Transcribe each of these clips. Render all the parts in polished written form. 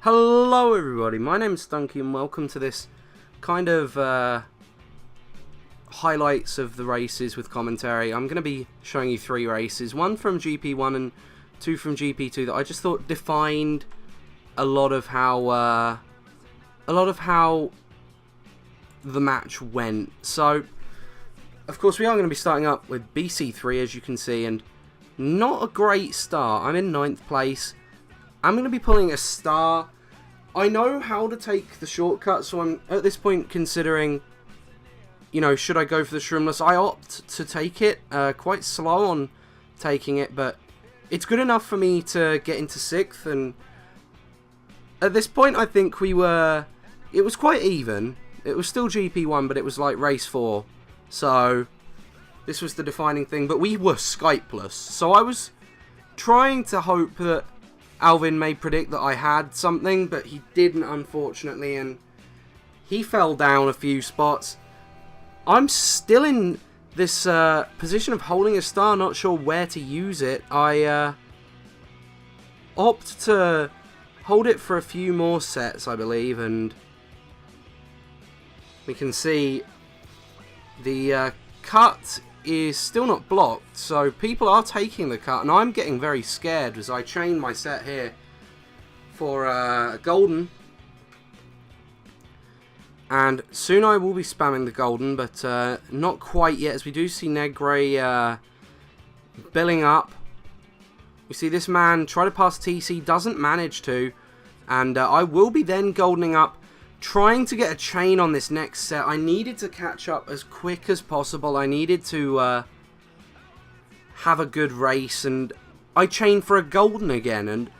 Hello everybody, my name's Stunky and welcome to this kind of highlights of the races with commentary. I'm going to be showing you 3 races, one from GP1 and 2 from GP2 that I just thought defined a lot of how the match went. So, of course, we are going to be starting up with BC3 as you can see, and not a great start. I'm in 9th place. I'm going to be pulling a star. I know how to take the shortcut, so I'm at this point considering, you know, should I go for the shroomless? I opt to take it, quite slow on taking it, but it's good enough for me to get into 6th, and at this point I think it was quite even. It was still GP1, but it was like race 4, so this was the defining thing, but we were Skypeless, so I was trying to hope that Alvin may predict that I had something, but he didn't, unfortunately, and he fell down a few spots. I'm still in this position of holding a star, not sure where to use it. I opt to hold it for a few more sets, I believe, and we can see the cut is still not blocked, so people are taking the cut, and I'm getting very scared as I chain my set here for golden, and soon I will be spamming the golden, but not quite yet, as we do see Negre billing up. We see this man try to pass TC, doesn't manage to, and I will be then goldening up, trying to get a chain on this next set. I needed to catch up as quick as possible. I needed to have a good race, and I chained for a golden again, and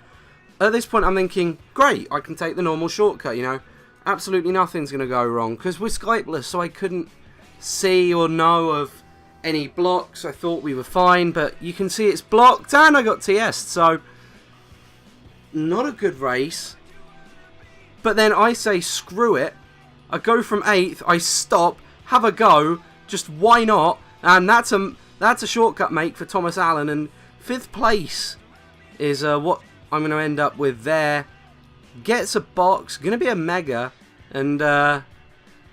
at this point I'm thinking, great, I can take the normal shortcut, you know, absolutely nothing's going to go wrong, because we're Skypeless, so I couldn't see or know of any blocks. I thought we were fine, but you can see it's blocked, and I got TS'd, so not a good race. But then I say, screw it. I go from 8th, I stop, have a go, just why not? And that's a shortcut make for Thomas Allen. And 5th place is what I'm going to end up with there. Gets a box, going to be a mega. And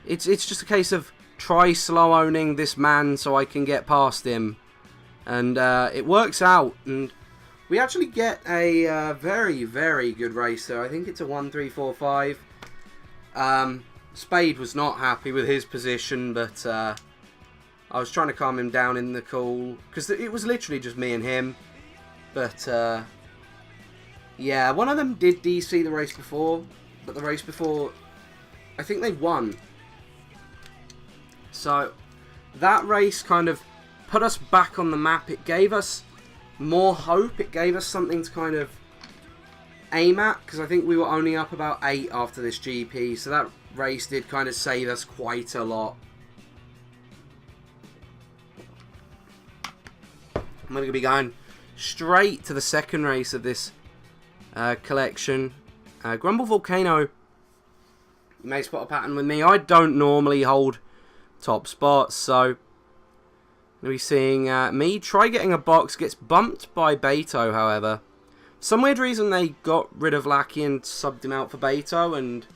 it's just a case of try slow owning this man so I can get past him. And it works out. And we actually get a very, very good race there. I think it's a 1-3-4-5. Spade was not happy with his position, but I was trying to calm him down in the call, because it was literally just me and him. But yeah, one of them did DC the race before, but the race before, I think they won. So that race kind of put us back on the map. It gave us more hope, it gave us something to kind of aim at, because I think we were only up about 8 after this GP, so that race did kind of save us quite a lot. I'm going to be going straight to the second race of this collection. Grumble Volcano, you may spot a pattern with me. I don't normally hold top spots, so we'll be seeing me try getting a box, gets bumped by Beto, however. Some weird reason they got rid of Lackey and subbed him out for Beto, and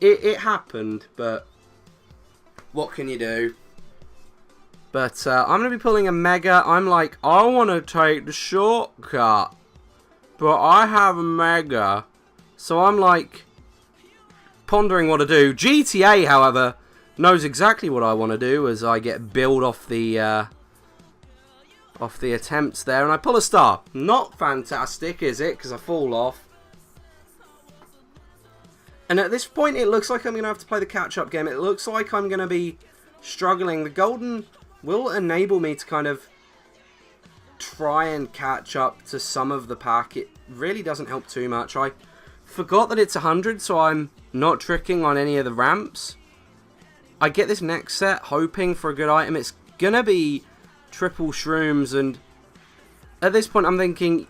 it happened, but what can you do? But I'm going to be pulling a mega. I'm like, I want to take the shortcut, but I have a mega. So I'm like pondering what to do. GTA, however, knows exactly what I want to do as I get billed off the attempts there, and I pull a star. Not fantastic, is it? Because I fall off. And at this point, it looks like I'm going to have to play the catch-up game. It looks like I'm going to be struggling. The golden will enable me to kind of try and catch up to some of the pack. It really doesn't help too much. I forgot that it's 100, so I'm not tricking on any of the ramps. I get this next set hoping for a good item. It's gonna be triple shrooms, and at this point I'm thinking,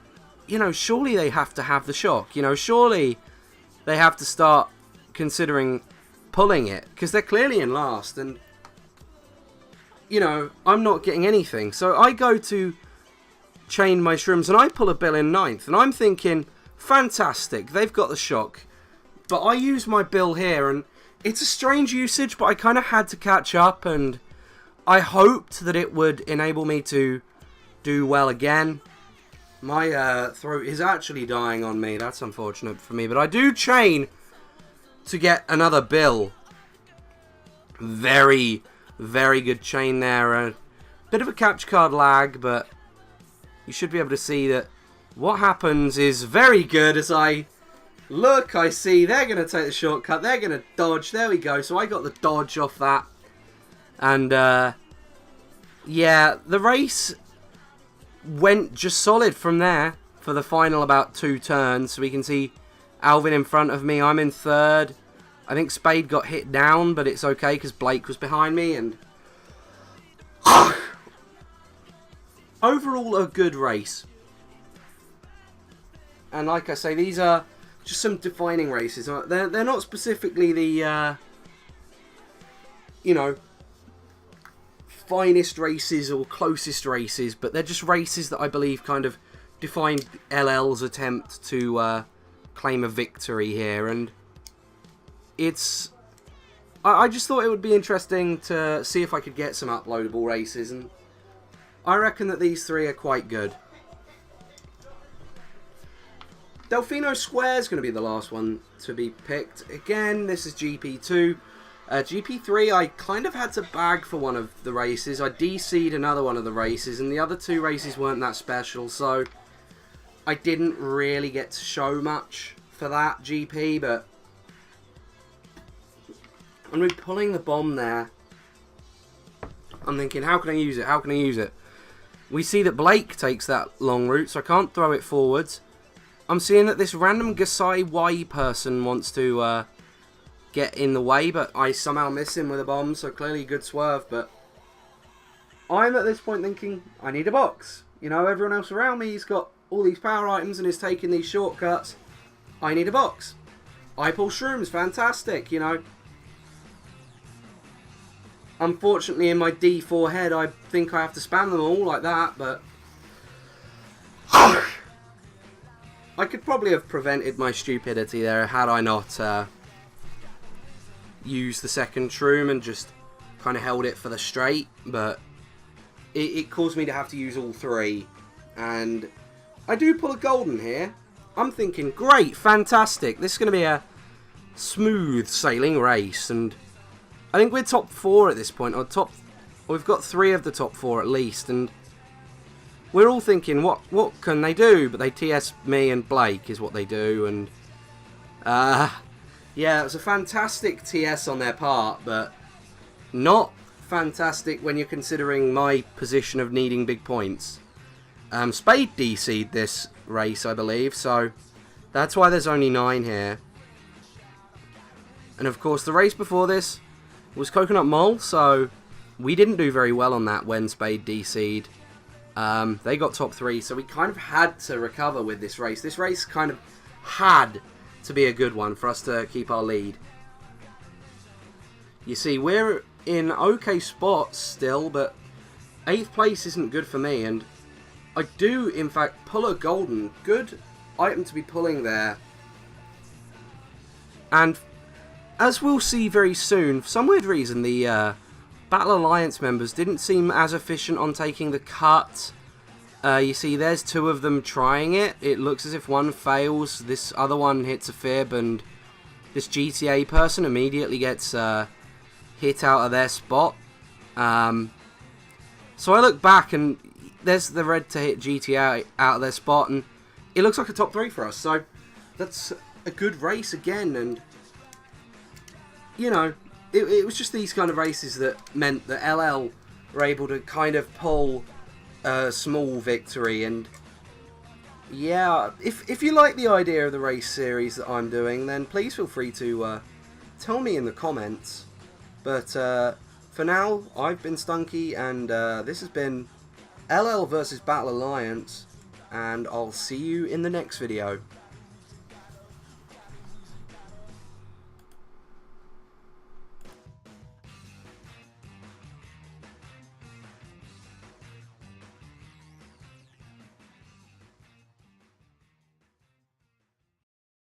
you know, surely they have to have the shock. You know, surely they have to start considering pulling it, because they're clearly in last, and, you know, I'm not getting anything. So I go to chain my shrooms, and I pull a bill in 9th, and I'm thinking, fantastic. They've got the shock. But I use my bill here, and it's a strange usage, but I kind of had to catch up, and I hoped that it would enable me to do well again. My throat is actually dying on me. That's unfortunate for me, but I do chain to get another bill. Very, very good chain there. A bit of a capture card lag, but you should be able to see that what happens is very good. As I look, I see they're going to take the shortcut. They're going to dodge. There we go. So I got the dodge off that. And, yeah, the race went just solid from there for the final about 2 turns. So we can see Alvin in front of me. I'm in third. I think Spade got hit down, but it's okay because Blake was behind me. And overall, a good race. And like I say, these are just some defining races. They're not specifically the, you know, finest races or closest races, but they're just races that I believe kind of defined LL's attempt to claim a victory here. And it's... I just thought it would be interesting to see if I could get some uploadable races, and I reckon that these 3 are quite good. Delfino Square is going to be the last one to be picked. Again, this is GP2. GP3, I kind of had to bag for one of the races. I DC'd another one of the races, and the other 2 races weren't that special, so I didn't really get to show much for that GP, but I'm really pulling the bomb there. I'm thinking, how can I use it? How can I use it? We see that Blake takes that long route, so I can't throw it forwards. I'm seeing that this random MKWii person wants to get in the way, but I somehow miss him with a bomb, so clearly a good swerve. But I'm at this point thinking, I need a box. You know, everyone else around me, he's got all these power items and is taking these shortcuts. I need a box. I pull shrooms, fantastic, you know. Unfortunately, in my D4 head, I think I have to spam them all like that, but I could probably have prevented my stupidity there had I not used the second shroom and just kind of held it for the straight, but it caused me to have to use all 3, and I do pull a golden here. I'm thinking, great, fantastic, this is going to be a smooth sailing race, and I think we're top 4 at this point, or we've got 3 of the top 4 at least, and we're all thinking, what can they do? But they TS me and Blake is what they do, and yeah, it was a fantastic TS on their part, but not fantastic when you're considering my position of needing big points. Spade DC'd this race, I believe, so that's why there's only 9 here. And of course, the race before this was Coconut Mole, so we didn't do very well on that when Spade DC'd. They got top 3, so we kind of had to recover with this race. This race kind of had to be a good one for us to keep our lead. You see, we're in okay spots still, but 8th place isn't good for me, and I do, in fact, pull a golden. Good item to be pulling there. And as we'll see very soon, for some weird reason, the Battle Alliance members didn't seem as efficient on taking the cut. You see, there's 2 of them trying it. It looks as if one fails. This other one hits a fib, and this GTA person immediately gets hit out of their spot. So I look back, and there's the red to hit GTA out of their spot, and it looks like a top 3 for us. So that's a good race again, and you know, it was just these kind of races that meant that LL were able to kind of pull a small victory. And yeah, if you like the idea of the race series that I'm doing, then please feel free to tell me in the comments. But for now, I've been Stunky, and this has been LL versus Battle Alliance, and I'll see you in the next video.